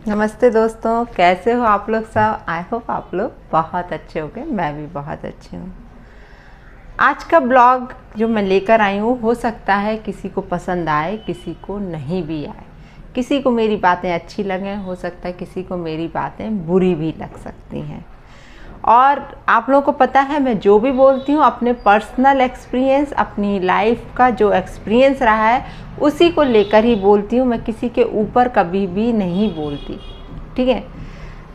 नमस्ते दोस्तों, कैसे हो आप लोग सब। आई होप आप लोग बहुत अच्छे होंगे। मैं भी बहुत अच्छी हूँ। आज का ब्लॉग जो मैं लेकर आई हूँ, हो सकता है किसी को पसंद आए, किसी को नहीं भी आए। किसी को मेरी बातें अच्छी लगें, हो सकता है किसी को मेरी बातें बुरी भी लग सकती हैं। और आप लोगों को पता है, मैं जो भी बोलती हूँ अपने पर्सनल एक्सपीरियंस, अपनी लाइफ का जो एक्सपीरियंस रहा है उसी को लेकर ही बोलती हूँ। मैं किसी के ऊपर कभी भी नहीं बोलती, ठीक है।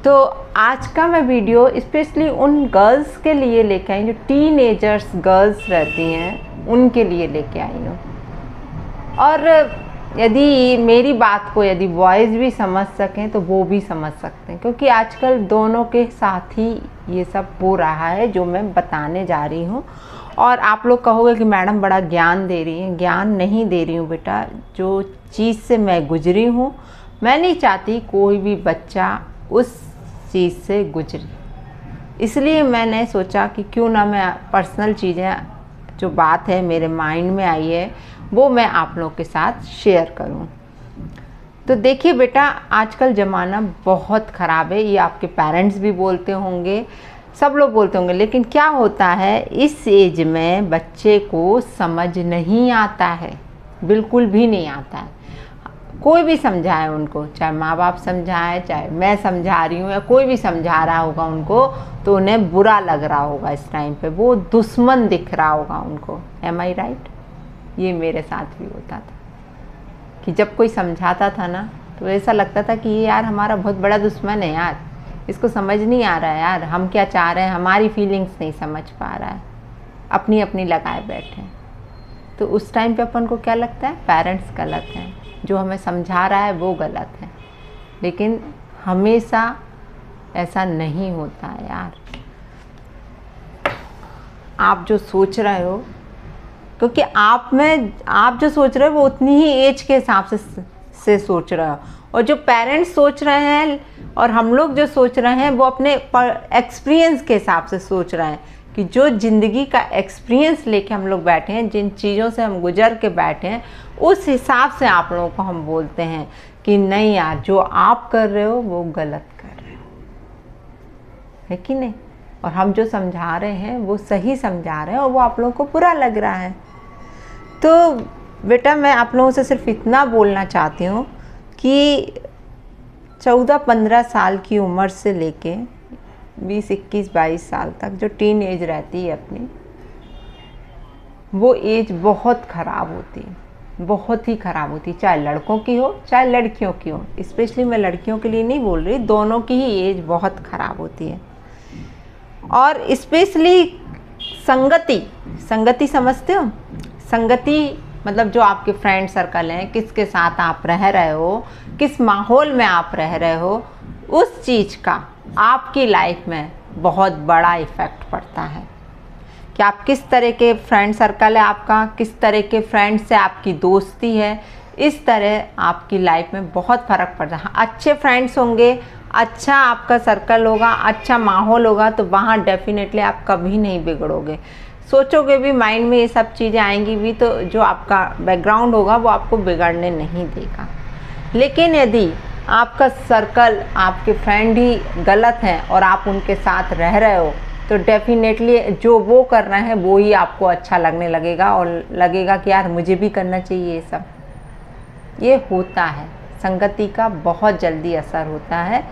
तो आज का मैं वीडियो स्पेशली उन गर्ल्स के लिए लेके आई जो टीनेजर्स गर्ल्स रहती हैं, उनके लिए लेके आई हूँ। और यदि मेरी बात को यदि बॉयज़ भी समझ सकें तो वो भी समझ सकते हैं, क्योंकि आजकल दोनों के साथ ही ये सब हो रहा है जो मैं बताने जा रही हूँ। और आप लोग कहोगे कि मैडम बड़ा ज्ञान दे रही हैं। ज्ञान नहीं दे रही हूँ बेटा, जो चीज़ से मैं गुजरी हूँ, मैं नहीं चाहती कोई भी बच्चा उस चीज़ से गुजरे। इसलिए मैंने सोचा कि क्यों ना मैं पर्सनल चीज़ें, जो बात है मेरे माइंड में आई है, वो मैं आप लोगों के साथ शेयर करूं। तो देखिए बेटा, आजकल ज़माना बहुत ख़राब है। ये आपके पेरेंट्स भी बोलते होंगे, सब लोग बोलते होंगे। लेकिन क्या होता है, इस एज में बच्चे को समझ नहीं आता है, बिल्कुल भी नहीं आता है। कोई भी समझाए उनको, चाहे माँ बाप समझाए, चाहे मैं समझा रही हूँ, या कोई भी समझा रहा होगा उनको, तो उन्हें बुरा लग रहा होगा। इस टाइम पे वो दुश्मन दिख रहा होगा उनको। एम आई राइट? ये मेरे साथ भी होता था कि जब कोई समझाता था ना, तो ऐसा लगता था कि ये यार हमारा बहुत बड़ा दुश्मन है यार, इसको समझ नहीं आ रहा है यार, हम क्या चाह रहे हैं, हमारी फीलिंग्स नहीं समझ पा रहा है, अपनी अपनी लगाए बैठे हैं। तो उस टाइम पे अपन को क्या लगता है, पेरेंट्स गलत हैं, जो हमें समझा रहा है वो गलत है। लेकिन हमेशा ऐसा नहीं होता है यार। आप जो सोच रहे हो, क्योंकि आप जो सोच रहे हो वो उतनी ही एज के हिसाब से सोच रहे हो, और जो पेरेंट्स सोच रहे हैं और हम लोग जो सोच रहे हैं वो अपने एक्सपीरियंस के हिसाब से सोच रहे हैं। कि जो ज़िंदगी का एक्सपीरियंस लेके हम लोग बैठे हैं, जिन चीज़ों से हम गुजर के बैठे हैं, उस हिसाब से आप लोगों को हम बोलते हैं कि नहीं यार, जो आप कर रहे हो वो गलत कर रहे हो, है कि नहीं। और हम जो समझा रहे हैं वो सही समझा रहे हैं, और वो आप लोगों को बुरा लग रहा है। तो बेटा, मैं आप लोगों से सिर्फ इतना बोलना चाहती हूँ कि 14-15 साल की उम्र से लेके 20-21-22 साल तक जो टीन एज रहती है अपनी, वो एज बहुत ख़राब होती है, बहुत ही ख़राब होती है। चाहे लड़कों की हो चाहे लड़कियों की हो, स्पेशली मैं लड़कियों के लिए नहीं बोल रही, दोनों की ही एज बहुत ख़राब होती है। और स्पेशली संगति समझते हो? संगति मतलब जो आपके फ्रेंड सर्कल हैं, किसके साथ आप रह रहे हो, किस माहौल में आप रह रहे हो, उस चीज़ का आपकी लाइफ में बहुत बड़ा इफ़ेक्ट पड़ता है। कि आप किस तरह के फ्रेंड सर्कल है आपका, किस तरह के फ्रेंड से आपकी दोस्ती है, इस तरह आपकी लाइफ में बहुत फ़र्क पड़ता है। अच्छे फ्रेंड्स होंगे, अच्छा आपका सर्कल होगा, अच्छा माहौल होगा, तो वहाँ डेफिनेटली आप कभी नहीं बिगड़ोगे। सोचोगे भी, माइंड में ये सब चीज़ें आएंगी भी, तो जो आपका बैकग्राउंड होगा वो आपको बिगड़ने नहीं देगा। लेकिन यदि आपका सर्कल, आपके फ्रेंड ही गलत हैं और आप उनके साथ रह रहे हो, तो डेफिनेटली जो वो कर रहे हैं वो ही आपको अच्छा लगने लगेगा, और लगेगा कि यार मुझे भी करना चाहिए ये सब। ये होता है, संगति का बहुत जल्दी असर होता है।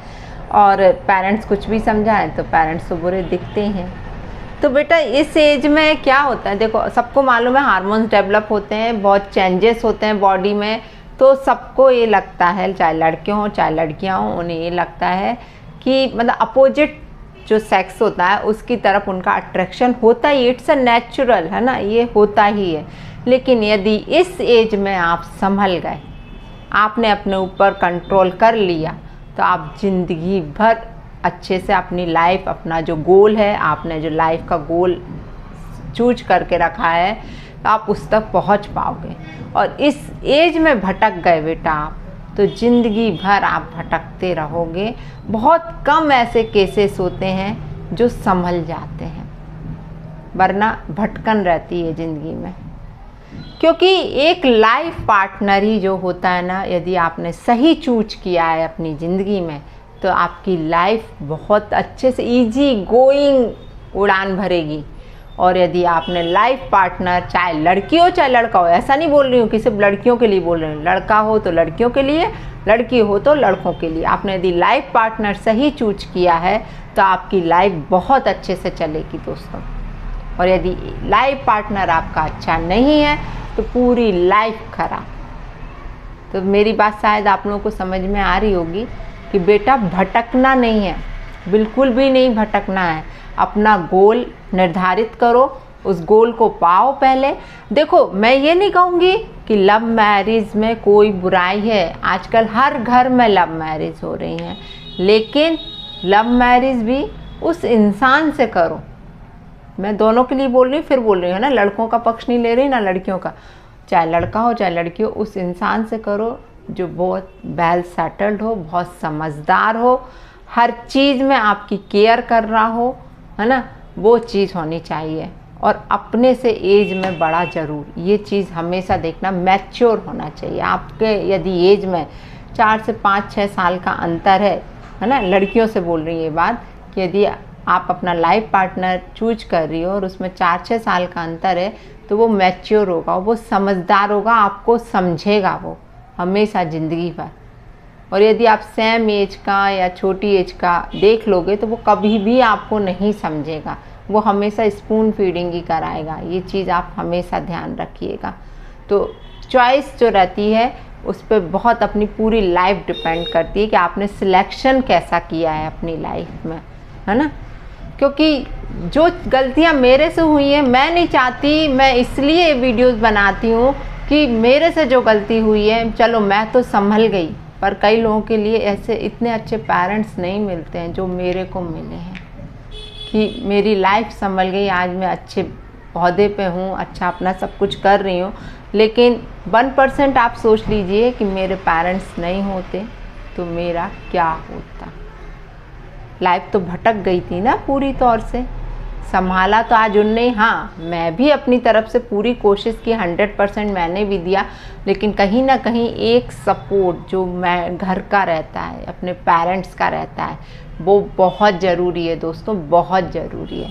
और पेरेंट्स कुछ भी समझाएं तो पेरेंट्स तो बुरे दिखते हैं। तो बेटा, इस एज में क्या होता है, देखो सबको मालूम है हार्मोन्स डेवलप होते हैं, बहुत चेंजेस होते हैं बॉडी में। तो सबको ये लगता है, चाहे लड़के हों चाहे लड़कियां हों, उन्हें ये लगता है कि मतलब अपोजिट जो सेक्स होता है उसकी तरफ उनका अट्रैक्शन होता ही, इट्स अ नेचुरल है ना, ये होता ही है। लेकिन यदि इस एज में आप संभल गए, आपने अपने ऊपर कंट्रोल कर लिया, तो आप ज़िंदगी भर अच्छे से अपनी लाइफ, अपना जो गोल है, आपने जो लाइफ का गोल चूज करके रखा है, तो आप उस तक पहुंच पाओगे। और इस एज में भटक गए बेटा आप, तो ज़िंदगी भर आप भटकते रहोगे। बहुत कम ऐसे केसेस होते हैं जो संभल जाते हैं, वरना भटकन रहती है ज़िंदगी में। क्योंकि एक लाइफ पार्टनर ही जो होता है ना, यदि आपने सही चूज किया है अपनी ज़िंदगी में, तो आपकी लाइफ बहुत अच्छे से इजी गोइंग उड़ान भरेगी। और यदि आपने लाइफ पार्टनर, चाहे लड़की हो चाहे लड़का हो, ऐसा नहीं बोल रही हूँ कि सिर्फ लड़कियों के लिए बोल रही हूँ, लड़का हो तो लड़कियों के लिए, लड़की हो तो लड़कों के लिए, आपने यदि लाइफ पार्टनर सही चूज किया है तो आपकी लाइफ बहुत अच्छे से चलेगी दोस्तों। और यदि लाइफ पार्टनर आपका अच्छा नहीं है तो पूरी लाइफ खराब। तो मेरी बात शायद आप लोगों को समझ में आ रही होगी कि बेटा भटकना नहीं है, बिल्कुल भी नहीं भटकना है। अपना गोल निर्धारित करो, उस गोल को पाओ पहले। देखो, मैं ये नहीं कहूँगी कि लव मैरिज में कोई बुराई है, आजकल हर घर में लव मैरिज हो रही हैं, लेकिन लव मैरिज भी उस इंसान से करो। मैं दोनों के लिए बोल रही हूँ, फिर बोल रही हूँ ना, लड़कों का पक्ष नहीं ले रही ना लड़कियों का, चाहे लड़का हो चाहे लड़की हो, उस इंसान से करो जो बहुत वेल सेटल्ड हो, बहुत समझदार हो, हर चीज़ में आपकी केयर कर रहा हो, है ना, वो चीज़ होनी चाहिए। और अपने से एज में बड़ा ज़रूर, ये चीज़ हमेशा देखना, मैच्योर होना चाहिए। आपके यदि एज में 4 से 5-6 साल का अंतर है ना, लड़कियों से बोल रही है ये बात, कि यदि आप अपना लाइफ पार्टनर चूज कर रही हो और उसमें 4-6 साल का अंतर है, तो वो मैच्योर होगा, वो समझदार होगा, आपको समझेगा वो हमेशा ज़िंदगी भर। और यदि आप सेम एज का या छोटी एज का देख लोगे तो वो कभी भी आपको नहीं समझेगा, वो हमेशा स्पून फीडिंग ही कराएगा। ये चीज़ आप हमेशा ध्यान रखिएगा। तो चॉइस जो रहती है उस पर बहुत अपनी पूरी लाइफ डिपेंड करती है कि आपने सिलेक्शन कैसा किया है अपनी लाइफ में, है ना। क्योंकि जो गलतियां मेरे से हुई हैं, मैं नहीं चाहती, मैं इसलिए वीडियोस बनाती हूँ कि मेरे से जो गलती हुई है, चलो मैं तो संभल गई, पर कई लोगों के लिए ऐसे इतने अच्छे पेरेंट्स नहीं मिलते हैं जो मेरे को मिले हैं, कि मेरी लाइफ संभल गई, आज मैं अच्छे पौधे पे हूँ, अच्छा अपना सब कुछ कर रही हूँ। लेकिन 1% आप सोच लीजिए कि मेरे पेरेंट्स नहीं होते तो मेरा क्या होता। लाइफ तो भटक गई थी ना पूरी तौर से, संभाला तो आज उनने। हाँ, मैं भी अपनी तरफ से पूरी कोशिश की, 100% मैंने भी दिया, लेकिन कहीं ना कहीं एक सपोर्ट जो मैं घर का रहता है, अपने पेरेंट्स का रहता है, वो बहुत ज़रूरी है दोस्तों, बहुत ज़रूरी है।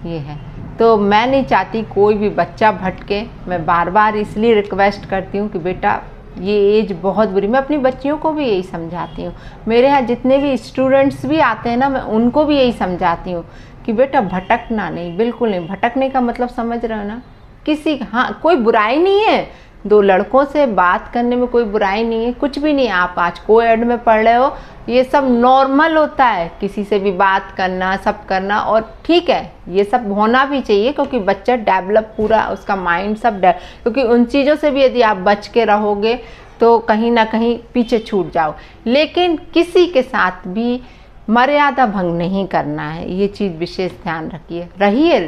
ये है, तो मैं नहीं चाहती कोई भी बच्चा भटके। मैं बार बार इसलिए रिक्वेस्ट करती हूँ कि बेटा ये एज बहुत बुरी, मैं अपनी बच्चियों को भी यही समझाती हूँ, मेरे यहाँ जितने भी स्टूडेंट्स भी आते हैं ना, मैं उनको भी यही समझाती हूँ कि बेटा भटकना नहीं, बिल्कुल नहीं। भटकने का मतलब समझ रहे हो ना, किसी, हाँ कोई बुराई नहीं है, 2 लड़कों से बात करने में कोई बुराई नहीं है, कुछ भी नहीं। आप आज कोएड में पढ़ रहे हो, ये सब नॉर्मल होता है, किसी से भी बात करना, सब करना, और ठीक है, ये सब होना भी चाहिए, क्योंकि बच्चा डेवलप पूरा उसका माइंड सब क्योंकि उन चीज़ों से भी यदि आप बच के रहोगे तो कहीं ना कहीं पीछे छूट जाओ। लेकिन किसी के साथ भी मर्यादा भंग नहीं करना है, ये चीज़ विशेष ध्यान रखिए। रहिए,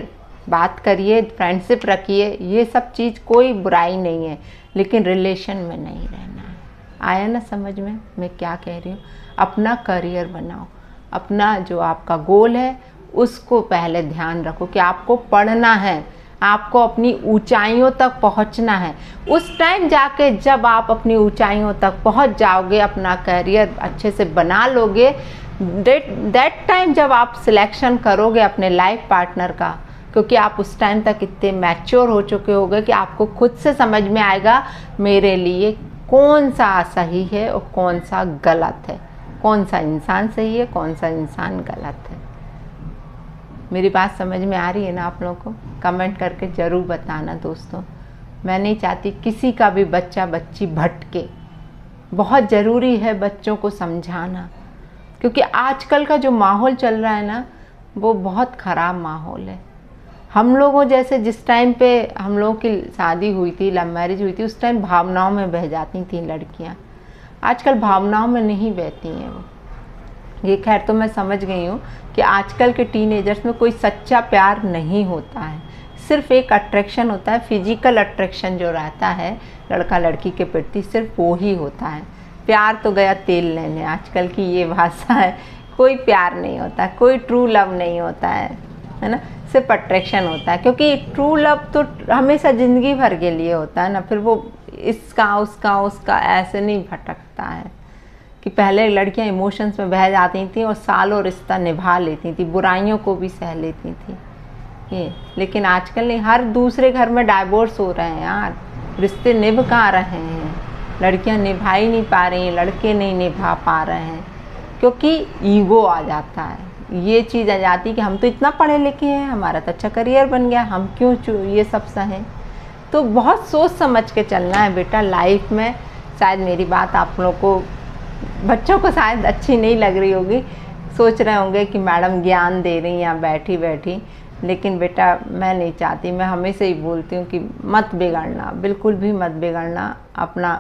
बात करिए, फ्रेंडशिप रखिए, ये सब चीज़ कोई बुराई नहीं है, लेकिन रिलेशन में नहीं रहना है। आया ना समझ में मैं क्या कह रही हूँ। अपना करियर बनाओ, अपना जो आपका गोल है उसको पहले ध्यान रखो कि आपको पढ़ना है, आपको अपनी ऊंचाइयों तक पहुंचना है। उस टाइम जाके जब आप अपनी ऊंचाइयों तक पहुंच जाओगे, अपना करियर अच्छे से बना लोगे, दैट टाइम जब आप सिलेक्शन करोगे अपने लाइफ पार्टनर का, क्योंकि आप उस टाइम तक इतने मैच्योर हो चुके होगे कि आपको खुद से समझ में आएगा मेरे लिए कौन सा सही है और कौन सा गलत है, कौन सा इंसान सही है, कौन सा इंसान गलत है। मेरी बात समझ में आ रही है ना आप लोगों को? कमेंट करके ज़रूर बताना दोस्तों। मैं नहीं चाहती किसी का भी बच्चा बच्ची भटके। बहुत ज़रूरी है बच्चों को समझाना, क्योंकि आजकल का जो माहौल चल रहा है ना, वो बहुत ख़राब माहौल है। हम लोगों जैसे जिस टाइम पे हम लोगों की शादी हुई थी, लव मैरिज हुई थी, उस टाइम भावनाओं में बह जाती थी लड़कियां। आजकल भावनाओं में नहीं बहती हैं वो। ये खैर तो मैं समझ गई हूँ कि आजकल के टीनेजर्स में कोई सच्चा प्यार नहीं होता है, सिर्फ एक अट्रैक्शन होता है, फिजिकल अट्रैक्शन जो रहता है लड़का लड़की के प्रति, सिर्फ वो ही होता है। प्यार तो गया तेल लेने, आजकल की ये भाषा है। कोई प्यार नहीं होता, कोई ट्रू लव नहीं होता है ना। सिर्फ अट्रैक्शन होता है, क्योंकि ट्रू लव तो हमेशा ज़िंदगी भर के लिए होता है ना। फिर वो इसका उसका उसका ऐसे नहीं भटकता है कि पहले लड़कियां इमोशंस में बह जाती थी और सालों रिश्ता निभा लेती थी, बुराइयों को भी सह लेती थी ये। लेकिन आजकल नहीं, हर दूसरे घर में डाइवोर्स हो रहे हैं यार, रिश्ते निभ कहाँ रहे हैं, लड़कियां निभा ही नहीं पा रही हैं, लड़के नहीं निभा पा रहे हैं, क्योंकि ईगो आ जाता है, ये चीज़ आ जाती है कि हम तो इतना पढ़े लिखे हैं, हमारा तो अच्छा करियर बन गया, हम क्यों ये सब सहें। तो बहुत सोच समझ के चलना है बेटा लाइफ में। शायद मेरी बात आप लोगों को, बच्चों को शायद अच्छी नहीं लग रही होगी, सोच रहे होंगे कि मैडम ज्ञान दे रही हैं यहाँ बैठी बैठी, लेकिन बेटा मैं नहीं चाहती, मैं हमेशा ही बोलती हूँ कि मत बिगड़ना, बिल्कुल भी मत बिगड़ना, अपना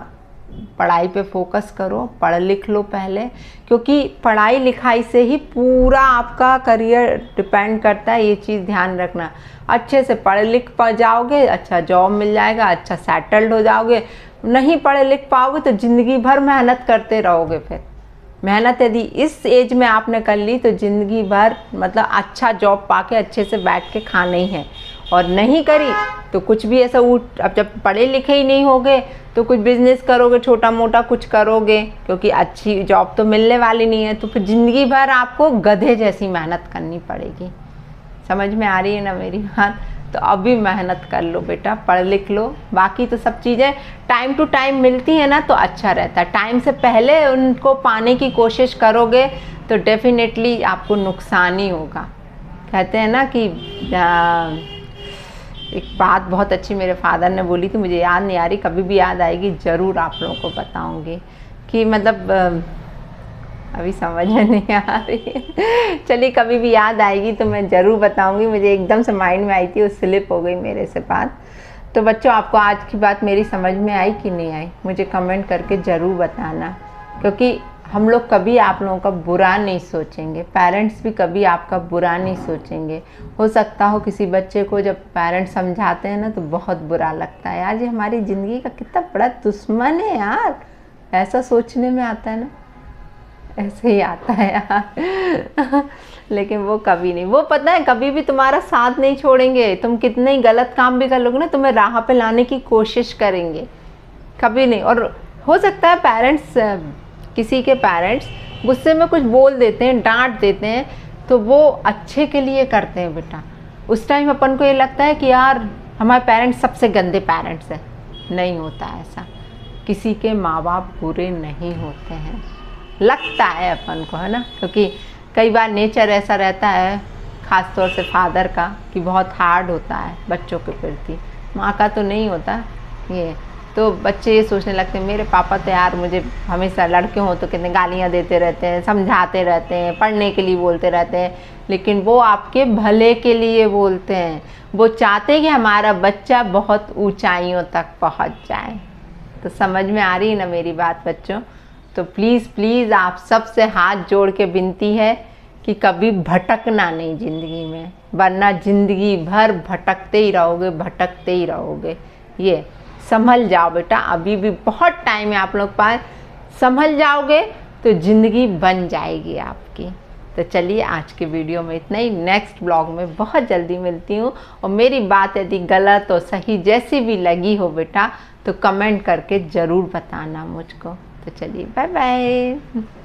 पढ़ाई पे फोकस करो, पढ़ लिख लो पहले, क्योंकि पढ़ाई लिखाई से ही पूरा आपका करियर डिपेंड करता है, ये चीज़ ध्यान रखना। अच्छे से पढ़ लिख जाओगे, अच्छा जॉब मिल जाएगा, अच्छा सेटल्ड हो जाओगे। नहीं पढ़े लिख पाओगे तो ज़िंदगी भर मेहनत करते रहोगे। फिर मेहनत यदि इस एज में आपने कर ली तो ज़िंदगी भर मतलब अच्छा जॉब पाके अच्छे से बैठ के खाना ही है, और नहीं करी तो कुछ भी ऐसा अब जब पढ़े लिखे ही नहीं होगे तो कुछ बिजनेस करोगे, छोटा मोटा कुछ करोगे, क्योंकि अच्छी जॉब तो मिलने वाली नहीं है, तो फिर ज़िंदगी भर आपको गधे जैसी मेहनत करनी पड़ेगी। समझ में आ रही है ना मेरी बात? तो अभी मेहनत कर लो बेटा, पढ़ लिख लो, बाकी तो सब चीज़ें टाइम टू टाइम मिलती है ना तो अच्छा रहता है। टाइम से पहले उनको पाने की कोशिश करोगे तो डेफिनेटली आपको नुकसान ही होगा। कहते हैं ना कि एक बात बहुत अच्छी मेरे फादर ने बोली थी, मुझे याद नहीं आ रही, कभी भी याद आएगी ज़रूर आप लोगों को बताऊंगी, कि मतलब अभी समझ में नहीं आ रही चलिए कभी भी याद आएगी तो मैं ज़रूर बताऊंगी, मुझे एकदम से माइंड में आई थी, वो स्लिप हो गई मेरे से बात। तो बच्चों आपको आज की बात मेरी समझ में आई कि नहीं आई, मुझे कमेंट करके ज़रूर बताना, क्योंकि हम लोग कभी आप लोगों का बुरा नहीं सोचेंगे, पेरेंट्स भी कभी आपका बुरा नहीं सोचेंगे। हो सकता हो किसी बच्चे को जब पेरेंट्स समझाते हैं ना तो बहुत बुरा लगता है, यार ये हमारी ज़िंदगी का कितना बड़ा दुश्मन है यार, ऐसा सोचने में आता है ना, ऐसे ही आता है यार लेकिन वो कभी नहीं, वो पता है कभी भी तुम्हारा साथ नहीं छोड़ेंगे, तुम कितने ही गलत काम भी कर लोगे ना तुम्हें राह पे लाने की कोशिश करेंगे, कभी नहीं। और हो सकता है पेरेंट्स, किसी के पेरेंट्स गुस्से में कुछ बोल देते हैं, डांट देते हैं, तो वो अच्छे के लिए करते हैं बेटा। उस टाइम अपन को ये लगता है कि यार हमारे पेरेंट्स सबसे गंदे पेरेंट्स हैं, नहीं होता ऐसा, किसी के माँ बाप बुरे नहीं होते हैं, लगता है अपन को, है ना, क्योंकि कई बार नेचर ऐसा रहता है ख़ास तौर से फादर का कि बहुत हार्ड होता है बच्चों के प्रति, माँ का तो नहीं होता ये। तो बच्चे ये सोचने लगते हैं मेरे पापा तो यार मुझे हमेशा, लड़के हों तो कितने गालियाँ देते रहते हैं, समझाते रहते हैं, पढ़ने के लिए बोलते रहते हैं, लेकिन वो आपके भले के लिए बोलते हैं, वो चाहते हैं कि हमारा बच्चा बहुत ऊंचाइयों तक पहुंच जाए। तो समझ में आ रही है ना मेरी बात बच्चों? तो प्लीज़ प्लीज़ आप सबसे हाथ जोड़ के विनती है कि कभी भटकना नहीं ज़िंदगी में, वरना ज़िंदगी भर भटकते ही रहोगे, भटकते ही रहोगे। ये संभल जाओ बेटा, अभी भी बहुत टाइम है आप लोग पास, संभल जाओगे तो ज़िंदगी बन जाएगी आपकी। तो चलिए आज के वीडियो में इतना ही, नेक्स्ट ब्लॉग में बहुत जल्दी मिलती हूँ। और मेरी बात यदि गलत और सही जैसी भी लगी हो बेटा तो कमेंट करके ज़रूर बताना मुझको। तो चलिए बाय बाय।